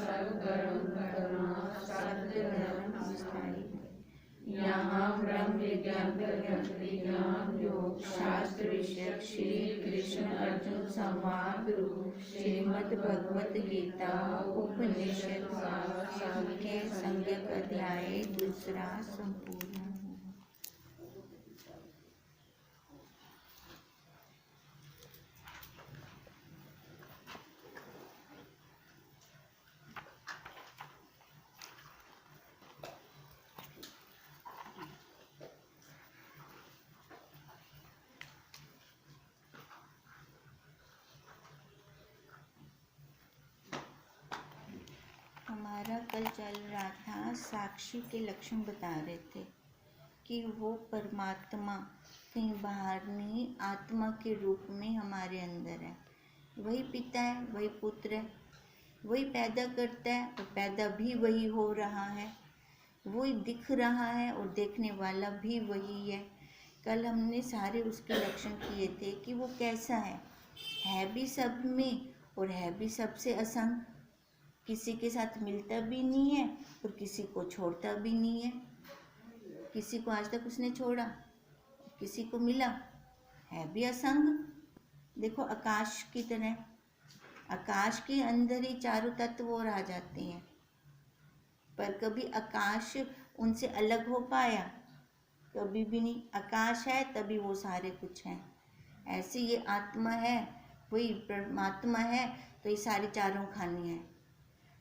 सर्वधर्म करना सत्य धर्म स्थायी। यहाँ ब्रह्म विज्ञान पर्यंत विज्ञान योग शास्त्र विषयक श्री कृष्ण अर्जुन संवाद रूप श्रीमद् भगवत गीता उपनिषद सार सांख्य संज्ञक अध्याय दूसरा संपूर्ण हुआ। हमारा कल चल रहा था, साक्षी के लक्षण बता रहे थे कि वो परमात्मा कहीं बाहर नहीं, आत्मा के रूप में हमारे अंदर है। वही पिता है, वही पुत्र है, वही पैदा करता है और पैदा भी वही हो रहा है, वही दिख रहा है और देखने वाला भी वही है। कल हमने सारे उसके लक्षण किए थे कि वो कैसा है भी सब में और है भी सबसे असंग, किसी के साथ मिलता भी नहीं है और किसी को छोड़ता भी नहीं है। किसी को आज तक उसने छोड़ा, किसी को मिला, है भी असंग। देखो आकाश की तरह, आकाश के अंदर ही चारों तत्व और आ जाते हैं, पर कभी आकाश उनसे अलग हो पाया? कभी भी नहीं। आकाश है तभी वो सारे कुछ हैं। ऐसे ये आत्मा है, वही परमात्मा है, तो ये सारी चारों खानी है।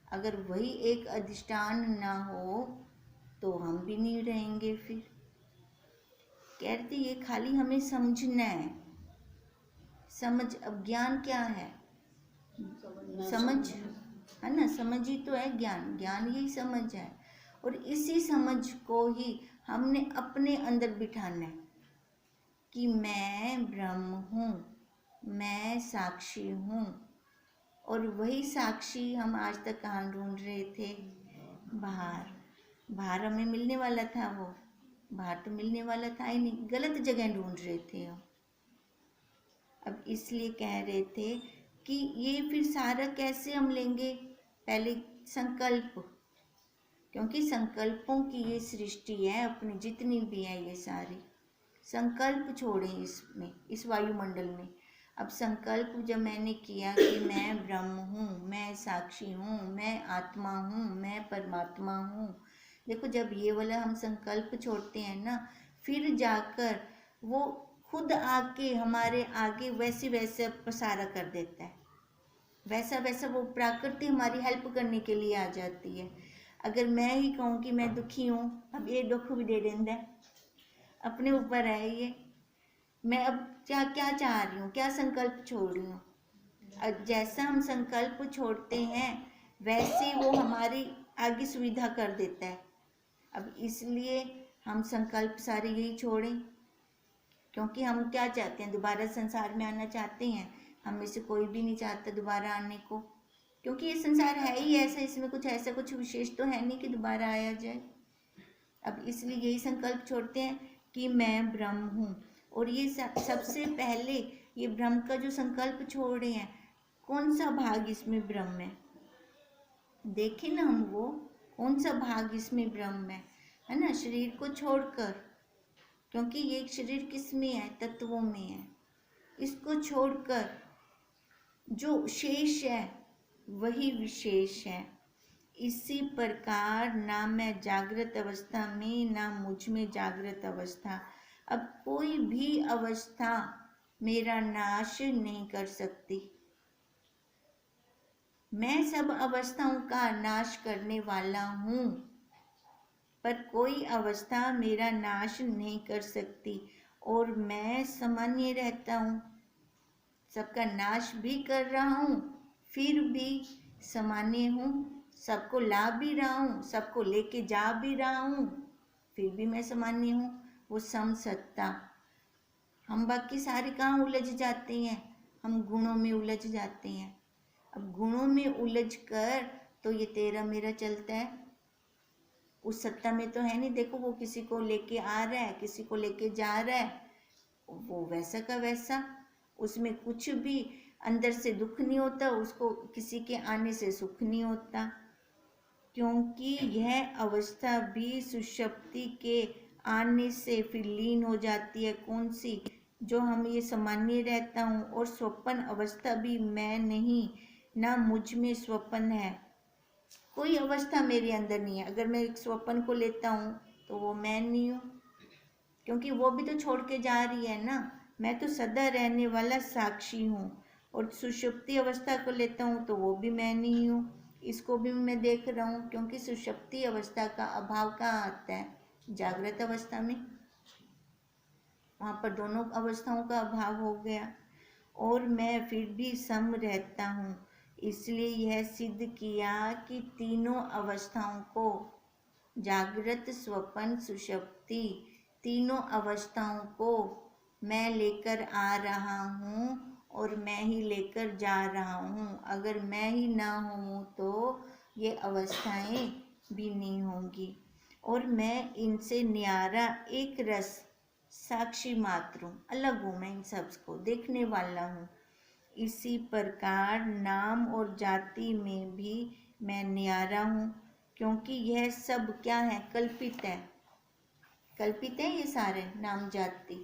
अगर वही एक अधिष्ठान ना हो तो हम भी नहीं रहेंगे। फिर कहते ये खाली हमें समझना है। समझ, अब ज्ञान क्या है? समझ है ना, समझ ही तो है ज्ञान। ज्ञान यही समझ है और इसी समझ को ही हमने अपने अंदर बिठाना है कि मैं ब्रह्म हूँ, मैं साक्षी हूँ। और वही साक्षी हम आज तक कहाँ ढूंढ रहे थे? बाहर। बाहर हमें मिलने वाला था, वो बाहर तो मिलने वाला था ही नहीं, गलत जगह ढूंढ रहे थे हम। अब इसलिए कह रहे थे कि ये फिर सारा कैसे हम लेंगे? पहले संकल्प, क्योंकि संकल्पों की ये सृष्टि है अपनी, जितनी भी है ये सारी संकल्प छोड़े इसमें, इस वायुमंडल में। अब संकल्प जब मैंने किया कि मैं ब्रह्म हूँ, मैं साक्षी हूँ, मैं आत्मा हूँ, मैं परमात्मा हूँ। देखो जब ये वाला हम संकल्प छोड़ते हैं ना, फिर जाकर वो खुद आके हमारे आगे वैसे वैसे प्रसारा कर देता है। वैसा वैसा वो प्रकृति हमारी हेल्प करने के लिए आ जाती है। अगर मैं ही कहूँ कि मैं दुखी हूँ, अब ये दुख भी दे देता है, अपने ऊपर है ये। मैं अब क्या क्या चाह रही हूँ, क्या संकल्प छोड़ रही हूँ। जैसा हम संकल्प छोड़ते हैं वैसे वो हमारी आगे सुविधा कर देता है। अब इसलिए हम संकल्प सारे यही छोड़ें, क्योंकि हम क्या चाहते हैं? दोबारा संसार में आना चाहते हैं। हम में से कोई भी नहीं चाहता दोबारा आने को, क्योंकि ये संसार है ही ऐसा, इसमें कुछ ऐसा कुछ विशेष तो है नहीं कि दोबारा आया जाए। अब इसलिए यही संकल्प छोड़ते हैं कि मैं ब्रह्म हूँ। और ये सबसे पहले ये ब्रह्म का जो संकल्प छोड़े हैं, कौन सा भाग इसमें ब्रह्म है? देखें ना हम, वो कौन सा भाग इसमें ब्रह्म है ना? शरीर को छोड़कर, क्योंकि ये शरीर किस में है? तत्वों में है। इसको छोड़कर जो शेष है वही विशेष है। इसी प्रकार ना मैं जागृत अवस्था में, ना मुझ में जागृत अवस्था। अब कोई भी अवस्था मेरा नाश नहीं कर सकती। मैं सब अवस्थाओं का नाश करने वाला हूँ, पर कोई अवस्था मेरा नाश नहीं कर सकती। और मैं सामान्य रहता हूँ, सबका नाश भी कर रहा हूँ, फिर भी सामान्य हूँ। सबको ला भी रहा हूँ, सबको लेके जा भी रहा हूँ, फिर भी मैं सामान्य हूँ। वो समसत्ता। हम बाकी सारे कहाँ उलझ जाते हैं? हम गुणों में उलझ जाते हैं। अब गुणों में उलझ कर तो ये तेरा मेरा चलता है। उस सत्ता में तो है नहीं। देखो वो किसी को लेके आ रहा है, किसी को लेके जा रहा है, वो वैसा का वैसा, उसमें कुछ भी अंदर से दुख नहीं होता, उसको किसी के आने से सुख नहीं होता। क्योंकि यह अवस्था भी सुषुप्ति के आने से फिर लीन हो जाती है। कौन सी? जो हम ये सामान्य रहता हूँ। और स्वप्न अवस्था भी मैं नहीं, ना मुझ में स्वप्न है। कोई अवस्था मेरे अंदर नहीं है। अगर मैं एक स्वप्न को लेता हूँ तो वो मैं नहीं हूँ, क्योंकि वो भी तो छोड़ के जा रही है ना। मैं तो सदा रहने वाला साक्षी हूँ। और सुषुप्ति अवस्था को लेता हूँ तो वो भी मैं नहीं हूँ, इसको भी मैं देख रहा हूँ। क्योंकि सुषुप्ति अवस्था का अभाव कहाँ आता है? जागृत अवस्था में। वहाँ पर दोनों अवस्थाओं का अभाव हो गया। और मैं फिर भी सम रहता हूँ। इसलिए यह सिद्ध किया कि तीनों अवस्थाओं को, जागृत, स्वप्न, सुषुप्ति, तीनों अवस्थाओं को मैं लेकर आ रहा हूँ और मैं ही लेकर जा रहा हूँ। अगर मैं ही ना हूँ तो ये अवस्थाएं भी नहीं होंगी। और मैं इनसे न्यारा एक रस साक्षी मात्र हूँ, अलग हूँ। मैं इन सब को देखने वाला हूँ। इसी प्रकार नाम और जाति में भी मैं न्यारा हूँ, क्योंकि यह सब क्या है? कल्पित है। कल्पित है ये सारे नाम जाति।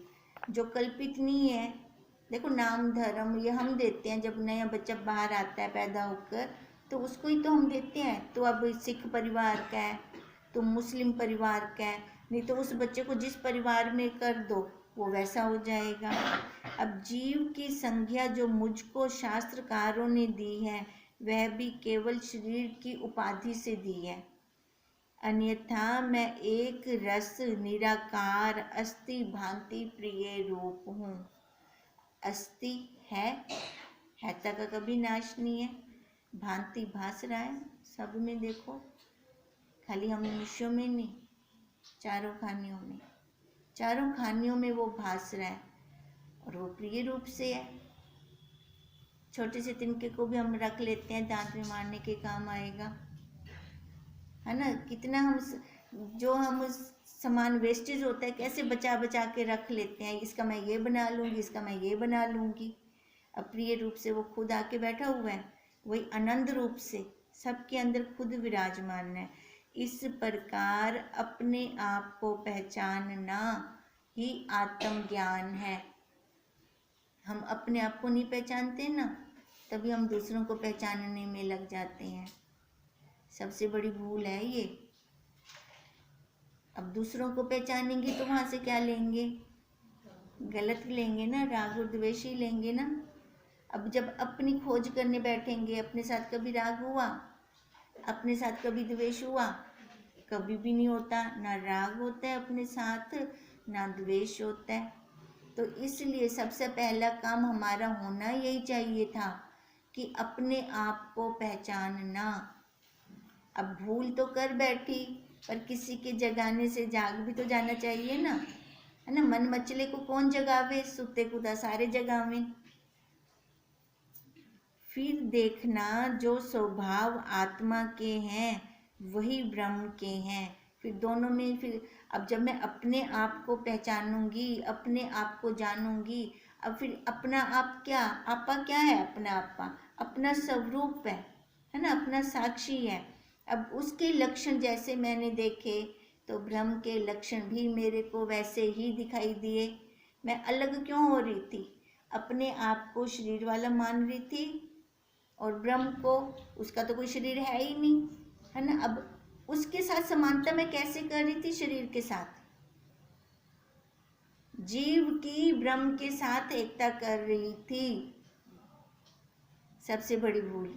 जो कल्पित नहीं है, देखो नाम धर्म ये हम देते हैं। जब नया बच्चा बाहर आता है पैदा होकर, तो उसको ही तो हम देते हैं। तो अब सिख परिवार का है तो मुस्लिम परिवार का है, नहीं तो उस बच्चे को जिस परिवार में कर दो वो वैसा हो जाएगा। अब जीव की संज्ञा जो मुझको शास्त्रकारों ने दी है, वह भी केवल शरीर की उपाधि से दी है। अन्यथा मैं एक रस निराकार अस्ति भांति प्रिय रूप हूँ। अस्ति है, हैता का कभी नाश नहीं है। भांति भास रहा है सब में। देखो खाली हम मनुष्यों में नहीं, चारों खानियों में, चारों खानियों में वो भास रहा है। और वो प्रिय रूप से है। छोटे से तिनके को भी हम रख लेते हैं, दांत में मारने के काम आएगा, है ना। कितना हम जो हम सामान वेस्टेज होता है कैसे बचा बचा के रख लेते हैं। इसका मैं ये बना लूँगी, इसका मैं ये बना लूँगी। अप्रिय रूप से वो खुद आके बैठा हुआ है, वही आनंद रूप से सबके अंदर खुद विराजमान है। इस प्रकार अपने आप को पहचानना ही आत्मज्ञान है। हम अपने आप को नहीं पहचानते ना, तभी हम दूसरों को पहचानने में लग जाते हैं। सबसे बड़ी भूल है ये। अब दूसरों को पहचानेंगे तो वहाँ से क्या लेंगे? गलत लेंगे ना, राग और द्वेष ही लेंगे ना। अब जब अपनी खोज करने बैठेंगे, अपने साथ कभी राग हुआ, अपने साथ कभी द्वेष हुआ? कभी भी नहीं होता। ना राग होता है अपने साथ, ना द्वेष होता है। तो इसलिए सबसे पहला काम हमारा होना यही चाहिए था कि अपने आप को पहचानना। अब भूल तो कर बैठी, पर किसी के जगाने से जाग भी तो जाना चाहिए ना, है ना। मन मचले को कौन जगावे? सुते खुदा सारे जगावे। फिर देखना जो स्वभाव आत्मा के हैं वही ब्रह्म के हैं। फिर दोनों में फिर अब जब मैं अपने आप को पहचानूंगी, अपने आप को जानूंगी, अब फिर अपना आप क्या? आपा क्या है? अपना आपा अपना स्वरूप है ना, अपना साक्षी है। अब उसके लक्षण जैसे मैंने देखे तो ब्रह्म के लक्षण भी मेरे को वैसे ही दिखाई दिए। मैं अलग क्यों हो रही थी? अपने आप को शरीर वाला मान रही थी, और ब्रह्म को, उसका तो कोई शरीर है ही नहीं, है ना। अब उसके साथ समानता मैं कैसे कर रही थी? शरीर के साथ। जीव की ब्रह्म के साथ एकता कर रही थी। सबसे बड़ी भूल,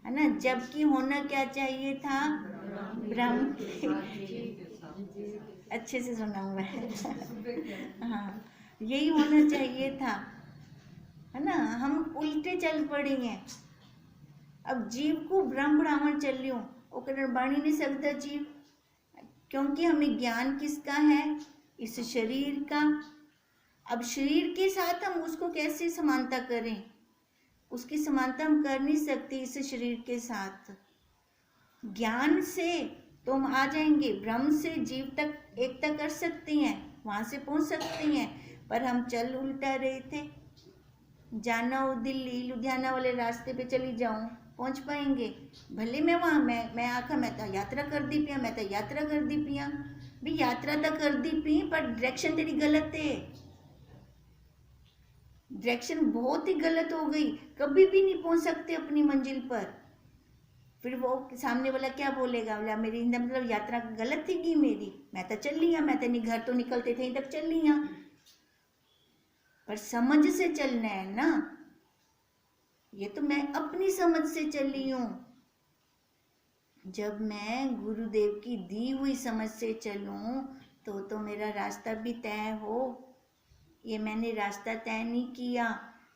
है ना। जबकि होना क्या चाहिए था? ब्रह्म अच्छे से सुना हुआ है हाँ, यही होना चाहिए था, है ना। हम उल्टे चल पड़े हैं। अब जीव को ब्रह्म ब्राह्मण चलियो ओकर बन ही नहीं सकता जीव, क्योंकि हमें ज्ञान किसका है? इस शरीर का। अब शरीर के साथ हम उसको कैसे समानता करें? उसकी समानता हम कर नहीं सकते इस शरीर के साथ। ज्ञान से तो हम आ जाएंगे, ब्रह्म से जीव तक एकता कर सकते हैं, वहां से पहुंच सकते हैं। पर हम चल उल्टा रहे थे। जाना हो दिल्ली लुधियाना वाले रास्ते पे चली जाऊं पहुंच पाएंगे। भले मैं वहाँ मैं आखा मैं तो यात्रा कर दी पिया, मैं तो यात्रा कर दी पिया, भी यात्रा तो कर दी पी पर डायरेक्शन तेरी गलत है, डायरेक्शन बहुत ही गलत हो गई, कभी भी नहीं पहुंच सकते अपनी मंजिल पर। फिर वो सामने वाला क्या बोलेगा, बोला मेरी मतलब यात्रा गलत थी की मेरी, मैं तो चल लिया, मैं तो नहीं घर तो निकलते थे तक चल लिया। पर समझ से चलना है ना, ये तो मैं अपनी समझ से चली हूं। जब मैं गुरुदेव की दी हुई समझ से चलूं तो मेरा रास्ता भी तय हो। ये मैंने रास्ता तय नहीं किया,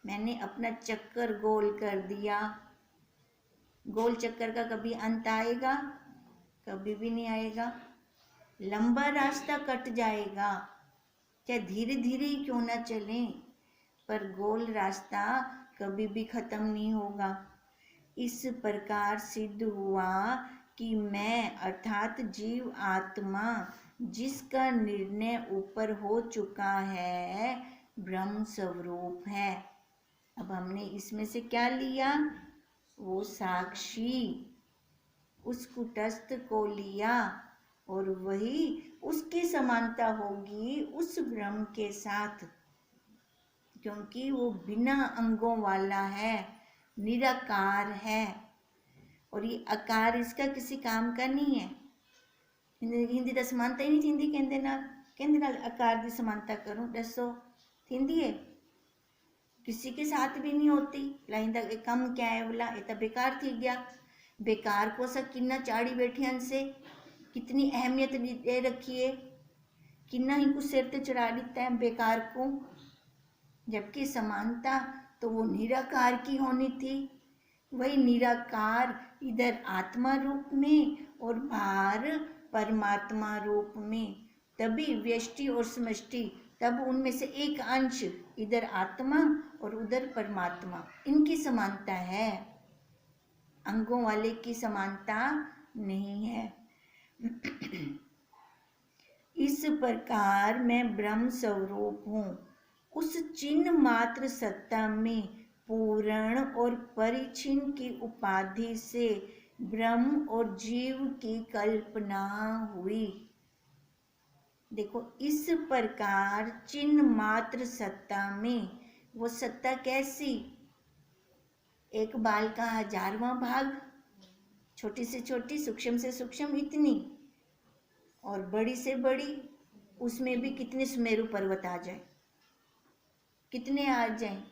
मैंने अपना चक्कर गोल कर दिया। गोल चक्कर का कभी अंत आएगा? कभी भी नहीं आएगा। लंबा रास्ता कट जाएगा, चाहे धीरे धीरे ही क्यों ना चलें, पर गोल रास्ता कभी भी खत्म नहीं होगा। इस प्रकार सिद्ध हुआ कि मैं अर्थात जीव आत्मा जिसका निर्णय ऊपर हो चुका है ब्रह्म स्वरूप है। अब हमने इसमें से क्या लिया? वो साक्षी, उस कुटस्थ को लिया और वही उसकी समानता होगी उस ब्रह्म के साथ, क्योंकि वो बिना अंगों वाला है, निराकार है। और ये आकार इसका किसी काम का नहीं है। हिंदी दा समानता ही नहीं थींदी, कहंदे नाल आकार दी समानता करूं, दसो थींदी है? किसी के साथ भी नहीं होती। लाइन दा कम क्या है बोला, ये तो बेकार थी गया। बेकार को सा किन्ना चाड़ी बैठियां से कितनी अहमियत दे रखी है, किन्ना ही कुछ सिर ते चढ़ा दिता है बेकार को। जबकि समानता तो वो निराकार की होनी थी। वही निराकार इधर आत्मा रूप में और बाहर परमात्मा रूप में, तभी व्यष्टि और समष्टि, तब उनमें से एक अंश इधर आत्मा और उधर परमात्मा, इनकी समानता है, अंगों वाले की समानता नहीं है। इस प्रकार मैं ब्रह्म स्वरूप हूँ, उस चिन्ह मात्र सत्ता में पूर्ण और परिचिन की उपाधि से ब्रह्म और जीव की कल्पना हुई। देखो, इस प्रकार चिन्ह मात्र सत्ता में, वो सत्ता कैसी? एक बाल का 1000वां भाग, छोटी से छोटी, सूक्ष्म से सूक्ष्म इतनी, और बड़ी से बड़ी, उसमें भी कितने सुमेरु पर्वत आ जाए, कितने आ जाएं।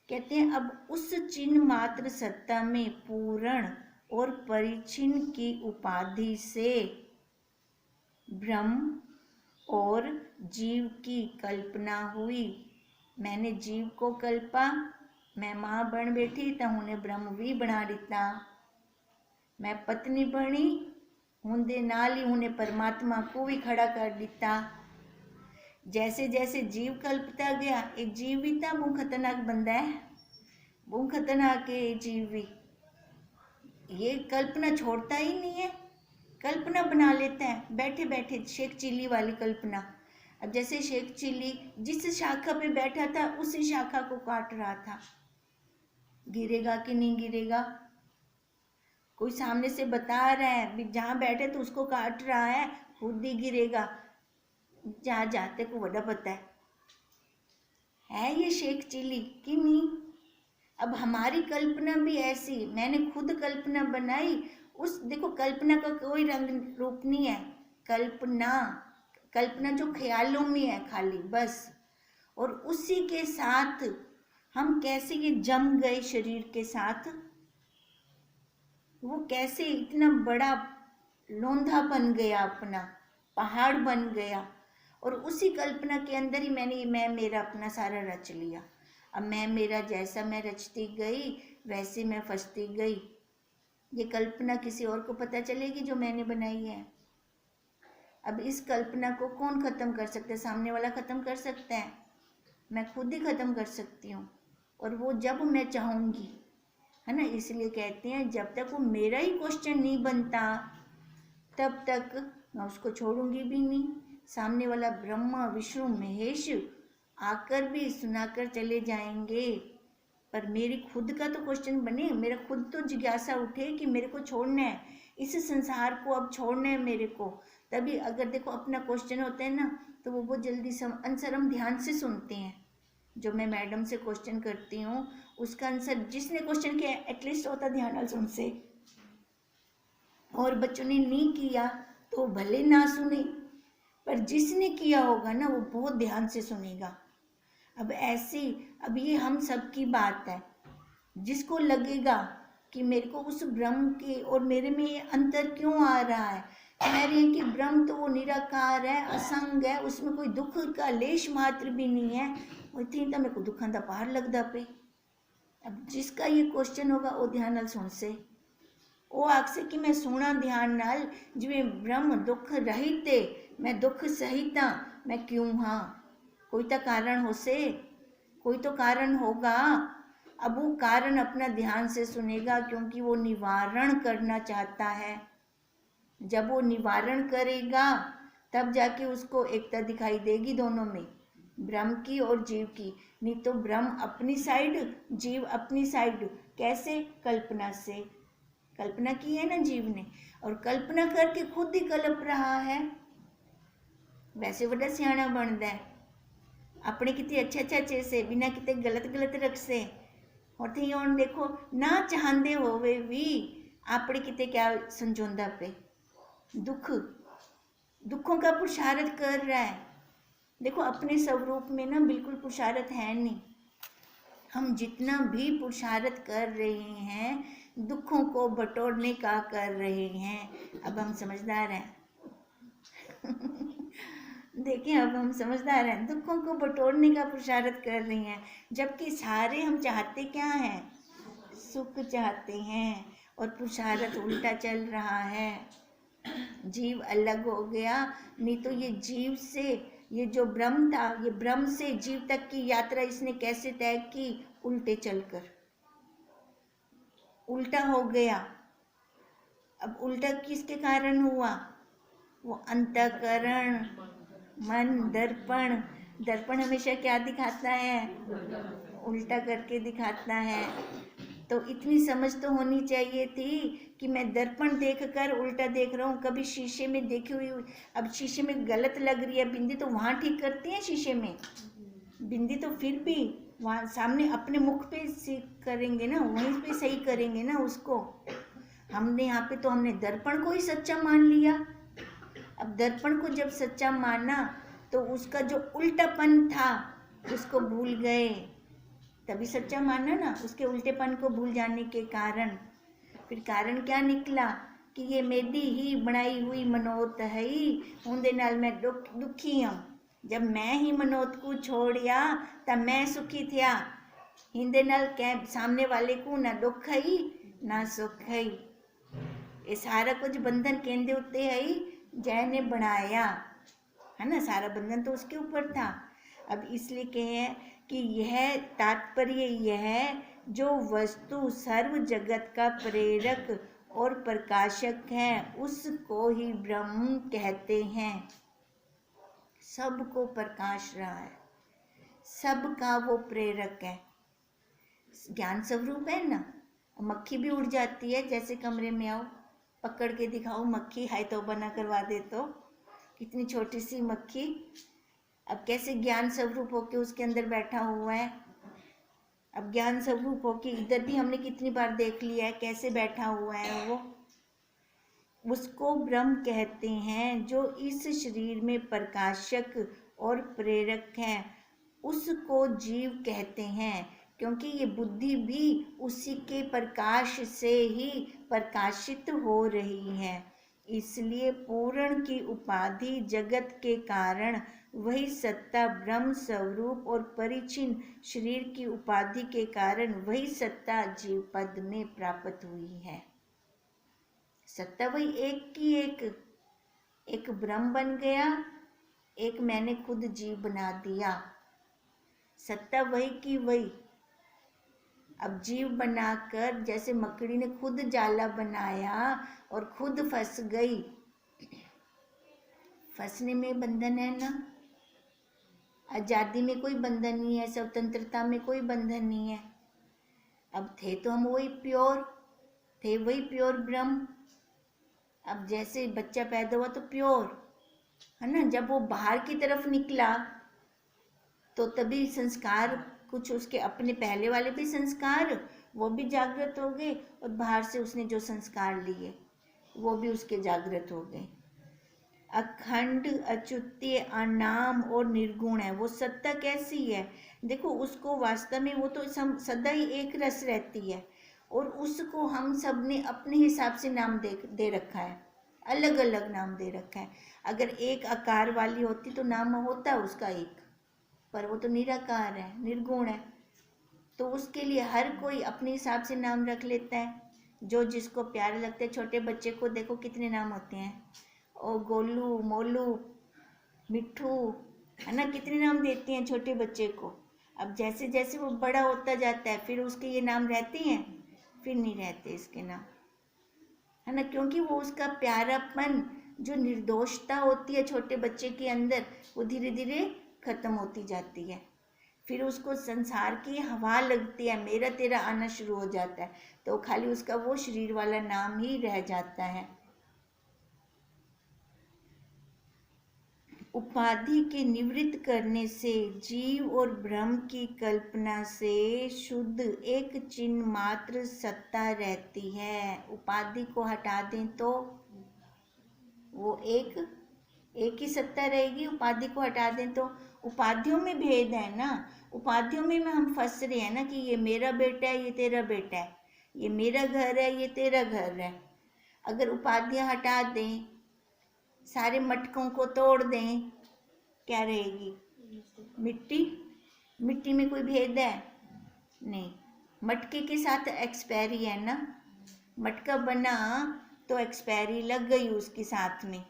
कहते हैं अब उस चिन्ह मात्र सत्ता में पूर्ण और परिचिन की उपाधि से ब्रह्म और जीव की कल्पना हुई। मैंने जीव को कल्पा, मैं माँ बन बैठी तो उन्हें ब्रह्म भी बना दिता। मैं पत्नी बनी, उनके नाल ही उन्हें परमात्मा को भी खड़ा कर दिता। जैसे जैसे जीव कल्पता गया, एक जीव भी था वो खतरनाक बंदा है, वो खतरनाक है जीव भी, ये कल्पना छोड़ता ही नहीं है, कल्पना बना लेता है बैठे बैठे, शेख चिल्ली वाली कल्पना। अब जैसे शेख चिल्ली जिस शाखा पे बैठा था उसी शाखा को काट रहा था, गिरेगा कि नहीं गिरेगा, कोई सामने से बता रहा है जहाँ बैठे तो उसको काट रहा है, खुद ही गिरेगा, जहाँ जाते को बड़ा पता है ये शेख चिल्ली कि नहीं। अब हमारी कल्पना भी ऐसी, मैंने खुद कल्पना बनाई, उस देखो कल्पना का कोई रंग रूप नहीं है, कल्पना जो ख्यालों में है खाली बस, और उसी के साथ हम कैसे ये जम गए शरीर के साथ, वो कैसे इतना बड़ा लोंधा बन गया, अपना पहाड़ बन गया, और उसी कल्पना के अंदर ही मैं मेरा अपना सारा रच लिया। अब मैं मेरा जैसा मैं रचती गई वैसे मैं फंसती गई। ये कल्पना किसी और को पता चलेगी जो मैंने बनाई है। अब इस कल्पना को कौन खत्म कर सकता है? सामने वाला खत्म कर सकता है? मैं खुद ही खत्म कर सकती हूँ, और वो जब मैं चाहूँगी, है ना। इसलिए कहते हैं जब तक वो मेरा ही क्वेश्चन नहीं बनता तब तक मैं उसको छोड़ूंगी भी नहीं। सामने वाला ब्रह्मा विष्णु महेश आकर भी सुनाकर चले जाएंगे, पर मेरी खुद का तो क्वेश्चन बने, मेरा खुद तो जिज्ञासा उठे कि मेरे को छोड़ना है, इस संसार को अब छोड़ना है मेरे को। तभी अगर देखो अपना क्वेश्चन होता है ना, तो वो बहुत जल्दी आंसर हम ध्यान से सुनते हैं। जो मैं मैडम से क्वेश्चन करती हूँ उसका आंसर जिसने क्वेश्चन किया एटलीस्ट होता ध्यान नाल सुन से, और बच्चों ने नहीं किया तो भले ना सुने, पर जिसने किया होगा ना वो बहुत ध्यान से सुनेगा। अब ऐसे, अब ये हम सब की बात है, जिसको लगेगा कि मेरे को उस ब्रह्म के और मेरे में ये अंतर क्यों आ रहा है, कह रहे हैं कि ब्रह्म तो वो निराकार है, असंग है, उसमें कोई दुख का लेश मात्र भी नहीं है, वो थी तो मेरे को दुखा दा पहाड़ लगदा पे। अब जिसका ये क्वेश्चन होगा वो ध्यान नाल सुन से, वो आखसे कि मैं सुना ध्यान नाल, जिवें ब्रह्म दुख रहित है, मैं दुख सहित हाँ, मैं क्यों हाँ, कोई तो कारण हो से, कोई तो कारण होगा। अब वो कारण अपना ध्यान से सुनेगा क्योंकि वो निवारण करना चाहता है। जब वो निवारण करेगा तब जाके उसको एकता दिखाई देगी दोनों में, ब्रह्म की और जीव की। नहीं तो ब्रह्म अपनी साइड, जीव अपनी साइड। कैसे? कल्पना से। कल्पना की है ना जीव ने, और कल्पना करके खुद ही कल्प रहा है। वैसे बड़ा सियाना बनता है, अपने कितने अच्छा चेसे बिना कितने गलत रख से, और थी और देखो ना चाहते होवे भी आपने कितने क्या संजोंदा पे दुखों का पुरुषार्थ कर रहा है। देखो अपने स्वरूप में ना बिल्कुल पुरुषार्थ है नहीं, हम जितना भी पुरुषार्थ कर रहे हैं दुखों को बटोरने का कर रहे हैं। अब हम समझदार हैं देखिए अब हम समझदार हैं, दुखों को बटोरने का पुरुषार्थ कर रहे हैं, जबकि सारे हम चाहते क्या हैं? सुख चाहते हैं, और पुरुषार्थ उल्टा चल रहा है। जीव अलग हो गया, नहीं तो ये जीव से, ये जो ब्रह्म था, ये ब्रह्म से जीव तक की यात्रा इसने कैसे तय की? उल्टे चलकर उल्टा हो गया। अब उल्टा किसके कारण हुआ? वो अंतःकरण, मन, दर्पण। दर्पण हमेशा क्या दिखाता है? उल्टा करके दिखाता है। तो इतनी समझ तो होनी चाहिए थी कि मैं दर्पण देखकर उल्टा देख रहा हूँ, कभी शीशे में देखी हुई। अब शीशे में गलत लग रही है बिंदी तो वहाँ ठीक करते हैं शीशे में, बिंदी तो फिर भी वहाँ सामने अपने मुख पे करेंगे ना, वहीं पे सही करेंगे ना उसको। हमने यहाँ पे तो हमने दर्पण को ही सच्चा मान लिया। अब दर्पण को जब सच्चा माना तो उसका जो उल्टापन था उसको भूल गए, तभी सच्चा माना ना, उसके उल्टेपन को भूल जाने के कारण। फिर कारण क्या निकला कि ये मेरी ही बनाई हुई मनोत है, उनके नाल मैं दुखी हूँ। जब मैं ही मनोत को छोड़िया तब मैं सुखी थिया, हिंदे नाल कै सामने वाले को ना दुख है ना सुख है। ये सारा कुछ बंधन केंद्र उत्ते है जय ने बनाया है ना, सारा बंधन तो उसके ऊपर था। अब इसलिए कहे कि यह तात्पर्य यह जो वस्तु सर्व जगत का प्रेरक और प्रकाशक है उसको ही ब्रह्म कहते हैं। सबको प्रकाश रहा है, सबका वो प्रेरक है, ज्ञान स्वरूप है ना। मक्खी भी उड़ जाती है, जैसे कमरे में आओ पकड़ के दिखाओ मक्खी, हाय तो बना करवा दे तो कितनी छोटी सी मक्खी, अब कैसे ज्ञान स्वरूप होके उसके अंदर बैठा हुआ है। अब ज्ञान स्वरूप होके इधर भी हमने कितनी बार देख लिया है कैसे बैठा हुआ है वो। उसको ब्रह्म कहते हैं जो इस शरीर में प्रकाशक और प्रेरक है, उसको जीव कहते हैं, क्योंकि ये बुद्धि भी उसी के प्रकाश से ही प्रकाशित हो रही है। इसलिए पूर्ण की उपाधि जगत के कारण वही सत्ता ब्रह्म स्वरूप और परिचिन शरीर की उपाधि के कारण वही सत्ता जीव पद में प्राप्त हुई है। सत्ता वही एक की एक ब्रह्म बन गया, एक मैंने खुद जीव बना दिया। सत्ता वही की वही। अब जीव बनाकर जैसे मकड़ी ने खुद जाला बनाया और खुद फंस गई, फंसने में बंधन है ना। आज़ादी में कोई बंधन नहीं है, स्वतंत्रता में कोई बंधन नहीं है, अब थे तो हम वही प्योर, थे वही प्योर ब्रह्म। अब जैसे बच्चा पैदा हुआ तो प्योर है ना, जब वो बाहर की तरफ निकला तो तभी संस्कार, कुछ उसके अपने पहले वाले भी संस्कार वो भी जागृत हो गए, और बाहर से उसने जो संस्कार लिए वो भी उसके जागृत हो गए। अखंड, अच्युत्य, अनाम और निर्गुण है। वो सत्ता कैसी है, देखो उसको वास्तव में वो तो सदा ही एक रस रहती है, और उसको हम सब ने अपने हिसाब से नाम दे रखा है, अलग अलग नाम दे रखा है। अगर एक आकार वाली होती तो नाम होता उसका एक, पर वो तो निराकार है, निर्गुण है, तो उसके लिए हर कोई अपने हिसाब से नाम रख लेता है, जो जिसको प्यारे लगते हैं। छोटे बच्चे को देखो कितने नाम होते हैं, ओ गोलू, मोलू, मिट्ठू, है ना, कितने नाम देते हैं छोटे बच्चे को। अब जैसे जैसे वो बड़ा होता जाता है फिर उसके ये नाम रहते हैं, फिर नहीं रहते इसके नाम, है ना, क्योंकि वो उसका प्यारापन, जो निर्दोषता होती है छोटे बच्चे के अंदर, वो धीरे धीरे खत्म होती जाती है। फिर उसको संसार की हवा लगती है, मेरा तेरा आना शुरू हो जाता है, तो खाली उसका वो शरीर वाला नाम ही रह जाता है। उपाधि के निवृत्त करने से जीव और ब्रह्म की कल्पना से शुद्ध एक चिन्ह मात्र सत्ता रहती है। उपाधि को हटा दें तो वो एक ही सत्ता रहेगी, उपाधि को हटा दें तो। उपाधियों में भेद है ना, उपाधियों में हम फंस रहे हैं ना, कि ये मेरा बेटा है, ये तेरा बेटा है, ये मेरा घर है, ये तेरा घर है। अगर उपाधियां हटा दें, सारे मटकों को तोड़ दें, क्या रहेगी? मिट्टी। मिट्टी में कोई भेद है नहीं, मटके के साथ एक्सपायरी है ना, मटका बना तो एक्सपायरी लग गई उसके साथ में।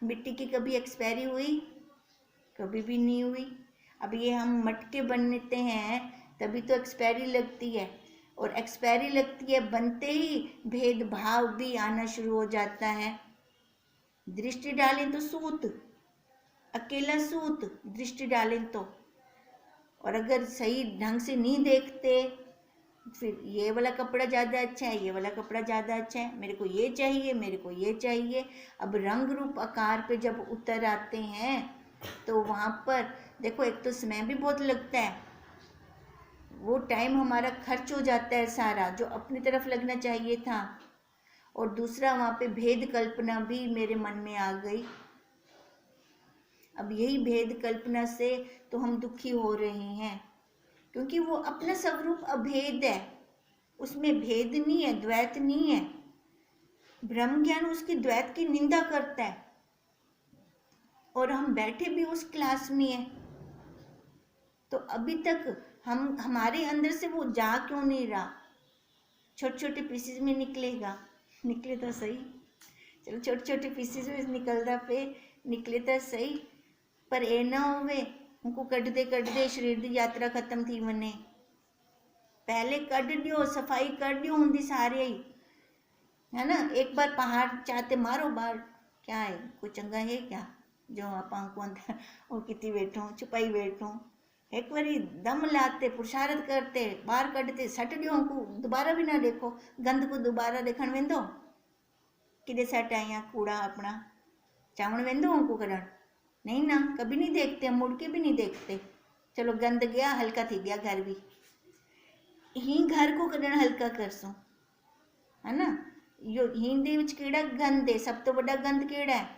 मिट्टी की कभी एक्सपायरी हुई? कभी भी नहीं हुई। अब ये हम मटके बनते हैं तभी तो एक्सपायरी लगती है, और एक्सपायरी लगती है बनते ही भेदभाव भी आना शुरू हो जाता है। दृष्टि डालें तो सूत, अकेला सूत दृष्टि डालें तो, और अगर सही ढंग से नहीं देखते फिर ये वाला कपड़ा ज़्यादा अच्छा है, ये वाला कपड़ा ज़्यादा अच्छा है, मेरे को ये चाहिए, मेरे को ये चाहिए। अब रंग रूप आकार पे जब उतर आते हैं तो वहाँ पर देखो, एक तो समय भी बहुत लगता है, वो टाइम हमारा खर्च हो जाता है सारा जो अपनी तरफ लगना चाहिए था, और दूसरा वहाँ पे भेद कल्पना भी मेरे मन में आ गई। अब यही भेद कल्पना से तो हम दुखी हो रहे हैं, क्योंकि वो अपना स्वरूप अभेद है, उसमें भेद नहीं है, द्वैत नहीं है। ब्रह्म ज्ञान उसकी द्वैत की निंदा करता है, और हम बैठे भी उस क्लास में हैं, तो अभी तक हमारे अंदर से वो जा क्यों नहीं रहा? छोटे छोटे पीसेस में निकलेगा, निकले तो सही, चलो छोटे छोटे पीसेस में निकलता पे निकले तो सही, पर ए ना होवे उनको कढ़दे शरीर की यात्रा खत्म थी वने। पहले कढ़ दियो, सफाई कर दियो होंगी सारे ही, है ना। एक बार पहाड़ चाहते मारो बाहर, क्या है, कोई चंगा है क्या जो आप वो कितनी बैठो छुपाई बैठो। एक बारी दम लाते, पुरुषार्थ करते, बाहर कढ़ते, सट दियो को दोबारा भी ना देखो, गंद को दोबारा देखण वेंदो किदे सट आया कूड़ा अपना चावण वेंदो उनको करण नहीं ना, कभी नहीं देखते, मुड़ के भी नहीं देखते। चलो गंद गया, हल्का थी गया घर भी, ही घर को करण हल्का कर सो, है ना। यो हीन दे विच केड़ा गंद है, सब तो बड़ा गंद केड़ा है?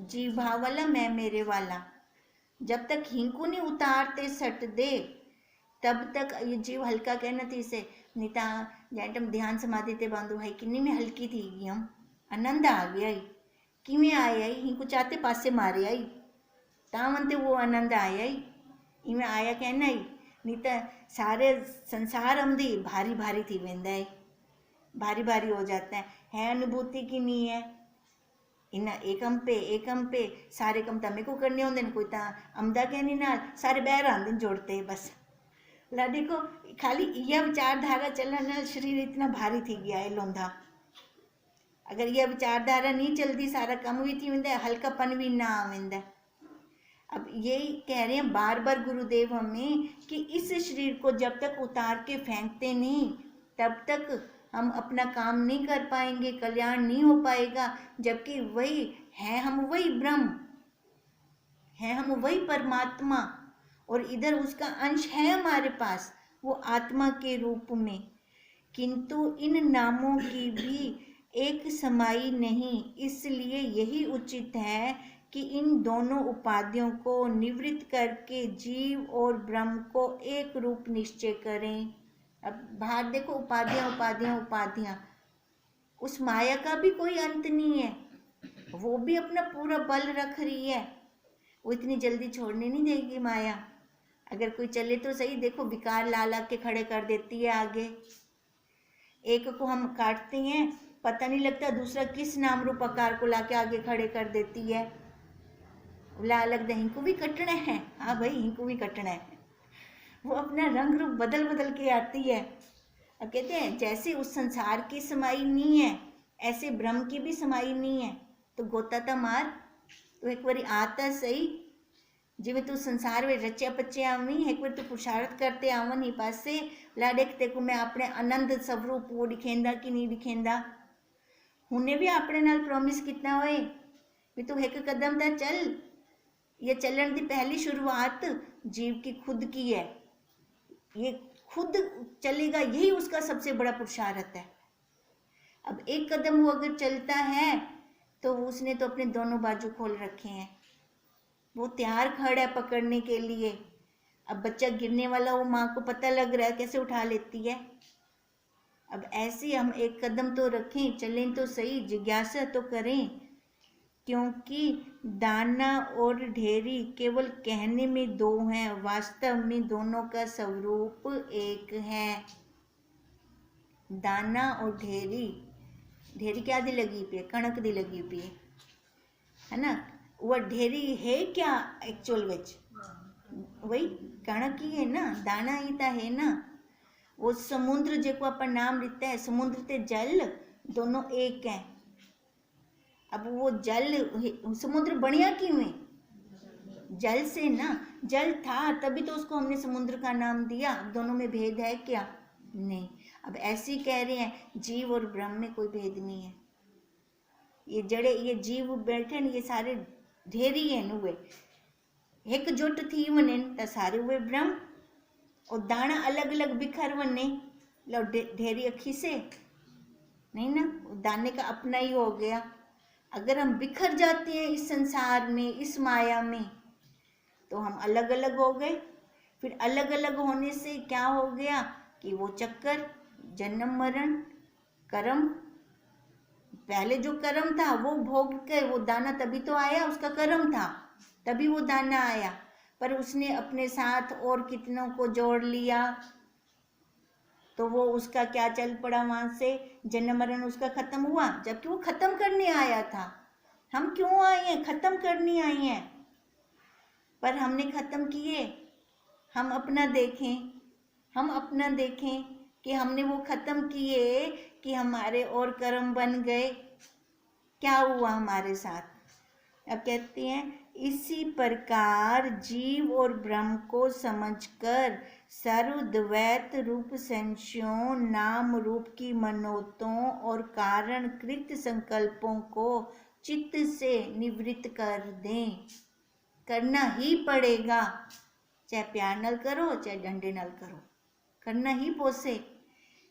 जीव भाव वाला, मैं मेरे वाला। जब तक ही को नहीं उतारते सट दे तब तक ये जीव हल्का कहना थी से नीता जैटम ध्यान समाधि ते बांधो है किन्नी में हल्की थी गई, हम आनंद आ गया ही किमें आया ही, ही को चाहते पासे मारे आई तावंते वो आनंद आया ही, इमें आया कहना ही नहीं तो सारे संसार हमदी भारी भारी थी वेंदा है, भारी भारी हो जाता है अनुभूति की नहीं है। इन्ना एकम पे सारे कम तमें को करने होंगे, कोई ता अमदा कहनी नाल सारे बहर आंदे जोड़ते बस। ला देखो खाली यह विचारधारा चलने नाल शरीर इतना भारी थी गया है लोंधा। अगर यह विचारधारा नहीं चलती सारा कम भी थी वेंदा, हल्कापन भी ना आवेंदा। अब यही कह रहे हैं बार बार गुरुदेव हमें कि इस शरीर को जब तक उतार के फेंकते नहीं तब तक हम अपना काम नहीं कर पाएंगे, कल्याण नहीं हो पाएगा। जबकि वही है, हम वही ब्रह्म है, हम वही परमात्मा, और इधर उसका अंश है हमारे पास, वो आत्मा के रूप में। किंतु इन नामों की भी एक समाई नहीं, इसलिए यही उचित है कि इन दोनों उपाधियों को निवृत्त करके जीव और ब्रह्म को एक रूप निश्चय करें। अब बाहर देखो, उपाधियां उपाधियां उपाधियां, उस माया का भी कोई अंत नहीं है, वो भी अपना पूरा बल रख रही है, वो इतनी जल्दी छोड़ने नहीं देगी माया। अगर कोई चले तो सही, देखो विकार ला ला के खड़े कर देती है आगे। एक को हम काटते हैं, पता नहीं लगता दूसरा किस नाम रूप आकार को लाके आगे खड़े कर देती है। ला लगता है इनको भी कटना है, हाँ भाई इनको भी कटना है, वो अपना रंग रूप बदल बदल के आती है। अब कहते हैं जैसे उस संसार की समाई नहीं है, ऐसे ब्रह्म की भी समाई नहीं है, तो गोता था मार, तो एक बारी आता सही, जिਵੇਂ तू संसार में रचिया पचिया आवी, एक बार तू पुरुषार्थ करते आवन ही पासे लाडेक को मैं अपने आनंद स्वरूप वो दिखेंदा कि नहीं दिखेंदा। हुने भी अपने नाल प्रॉमिस कितना होए भी तू एक कदम ता चल, ये चलन की पहली शुरुआत जीव की खुद की है, ये खुद चलेगा, यही उसका सबसे बड़ा पुरुषार्थ है। अब एक कदम वो अगर चलता है तो उसने तो अपने दोनों बाजू खोल रखे हैं, वो तैयार खड़ा है पकड़ने के लिए। अब बच्चा गिरने वाला, वो माँ को पता लग रहा है, कैसे उठा लेती है। अब ऐसे हम एक कदम तो रखें, चलें तो सही, जिज्ञासा तो करें, क्योंकि दाना और ढेरी केवल कहने में दो हैं, वास्तव में दोनों का स्वरूप एक है। दाना और ढेरी, ढेरी क्या दी लगी पे, कणक दी लगी पे है ना, वो ढेरी है क्या एक्चुअल विच, वही कणक ही है ना, दाना ही तो है ना। वो समुद्र जो आप नाम लेते हैं, समुद्र ते जल दोनों एक हैं। अब वो जल, समुद्र बढ़िया क्यों है, जल से ना, जल था तभी तो उसको हमने समुद्र का नाम दिया। दोनों में भेद है क्या, नहीं। अब ऐसे ही कह रहे हैं जीव और ब्रह्म में कोई भेद नहीं है। ये जड़े, ये जीव बैठे न, ये सारे ढेरी हैं नुए, एकजुट थी वने त सारे हुए ब्रह्म, और दाना अलग अलग बिखर वने लो ढेरी अखी से नहीं ना, दाने का अपना ही हो गया। अगर हम बिखर जाते हैं इस संसार में, इस माया में, तो हम अलग अलग हो गए। फिर अलग अलग होने से क्या हो गया कि वो चक्कर, जन्म मरण, कर्म, पहले जो कर्म था वो भोग के वो दाना तभी तो आया, उसका कर्म था तभी वो दाना आया, पर उसने अपने साथ और कितनों को जोड़ लिया, तो वो उसका क्या चल पड़ा, वहां से जन्म मरण उसका खत्म हुआ, जबकि वो खत्म करने आया था। हम क्यों आए हैं, खत्म करने आए हैं, पर हमने खत्म किए। हम अपना देखें, हम अपना देखें कि हमने वो खत्म किए कि हमारे और कर्म बन गए, क्या हुआ हमारे साथ। अब कहते हैं इसी प्रकार जीव और ब्रह्म को समझकर सर्वद्वैत रूप संशयों, नाम रूप की मनोतों और कारण कृत संकल्पों को चित्त से निवृत्त कर दें। करना ही पड़ेगा, चाहे प्यार नाल करो चाहे डंडे नाल करो, करना ही पोसे।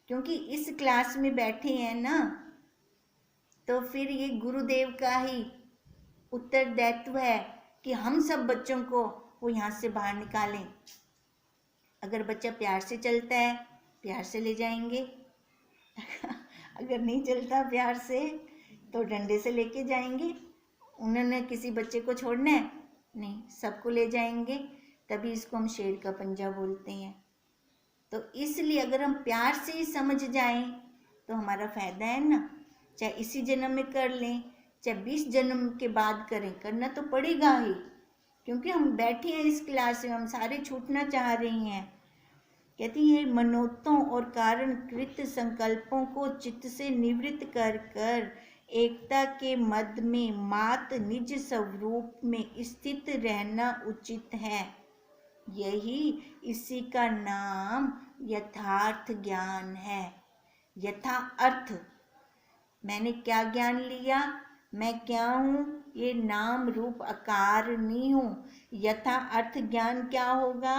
क्योंकि इस क्लास में बैठे हैं ना, तो फिर ये गुरुदेव का ही उत्तरदायित्व है कि हम सब बच्चों को वो यहाँ से बाहर निकालें। अगर बच्चा प्यार से चलता है, प्यार से ले जाएंगे अगर नहीं चलता प्यार से, तो डंडे से लेके जाएंगे। उन्होंने किसी बच्चे को छोड़ना है नहीं, सबको ले जाएंगे, तभी इसको हम शेर का पंजा बोलते हैं। तो इसलिए अगर हम प्यार से ही समझ जाएं तो हमारा फ़ायदा है ना। चाहे इसी जन्म में कर लें, चाहे 20 जन्म के बाद करें, करना तो पड़ेगा ही, क्योंकि हम बैठे हैं इस क्लास में, हम सारे छूटना चाह रही हैं। कहती है मनोतों और कारण कृत संकल्पों को चित्त से निवृत्त कर कर एकता के मध्य में मात निज स्वरूप में स्थित रहना उचित है। यही इसी का नाम यथार्थ ज्ञान है। यथा अर्थ, मैंने क्या ज्ञान लिया, मैं क्या हूँ, ये नाम रूप आकार नहीं हूँ। यथा अर्थ ज्ञान क्या होगा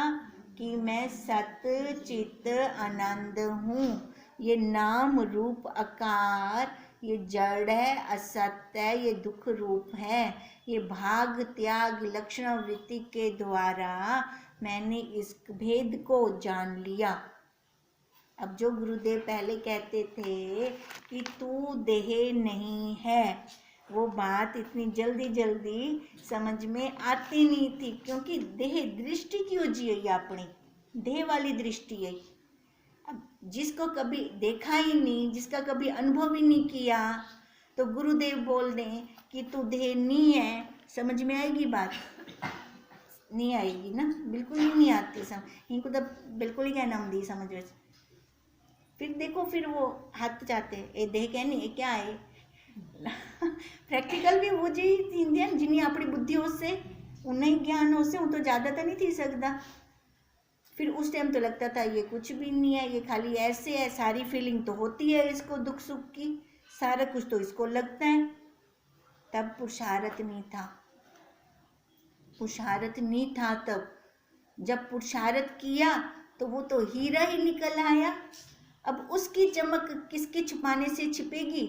कि मैं सत्य चित्त आनंद हूँ। ये नाम रूप आकार ये जड़ है, असत्य है, ये दुख रूप है। ये भाग त्याग लक्षण वृत्ति के द्वारा मैंने इस भेद को जान लिया। अब जो गुरुदेव पहले कहते थे कि तू देह नहीं है, वो बात इतनी जल्दी जल्दी समझ में आती नहीं थी, क्योंकि देह दृष्टि क्यों जी है, अपनी देह वाली दृष्टि है। अब जिसको कभी देखा ही नहीं, जिसका कभी अनुभव ही नहीं किया, तो गुरुदेव बोल दें कि तू देह नहीं है, समझ में आएगी बात? नहीं आएगी ना, बिल्कुल ही नहीं आती समझ। इनको तो बिल्कुल ही क्या नाम दी समझ में। फिर देखो, फिर वो हाथ जाते ए देह कहनी ए क्या है प्रैक्टिकल भी वो जी थी जिन्हें अपनी बुद्धि उससे उन्हें ज्ञान उससे वो तो ज़्यादा तो नहीं थी सकता। फिर उस टाइम तो लगता था ये कुछ भी नहीं है, ये खाली ऐसे है, सारी फीलिंग तो होती है इसको दुख सुख की, सारा कुछ तो इसको लगता है। तब पुरुषार्थ नहीं था, पुरुषार्थ नहीं था। तब जब पुरुषार्थ किया तो वो तो हीरा ही निकल आया। अब उसकी चमक किसके छुपाने से छिपेगी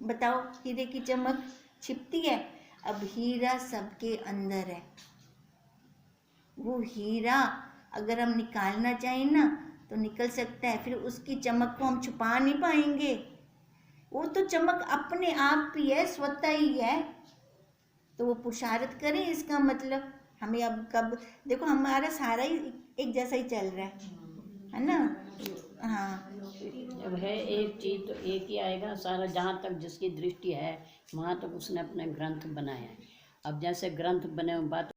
बताओ? हीरे की चमक छिपती है? अब हीरा सबके अंदर है। वो हीरा अगर हम निकालना चाहें ना तो निकल सकता है, फिर उसकी चमक को हम छुपा नहीं पाएंगे। वो तो चमक अपने आप ही है, स्वतः ही है। तो वो पुरुषार्थ करें, इसका मतलब हमें अब कब देखो हमारा सारा ही एक जैसा ही चल रहा है ना? हाँ, जब है एक चीज तो एक ही आएगा सारा। जहाँ तक जिसकी दृष्टि है वहाँ तक उसने अपने ग्रंथ बनाए हैं। अब जैसे ग्रंथ बने बात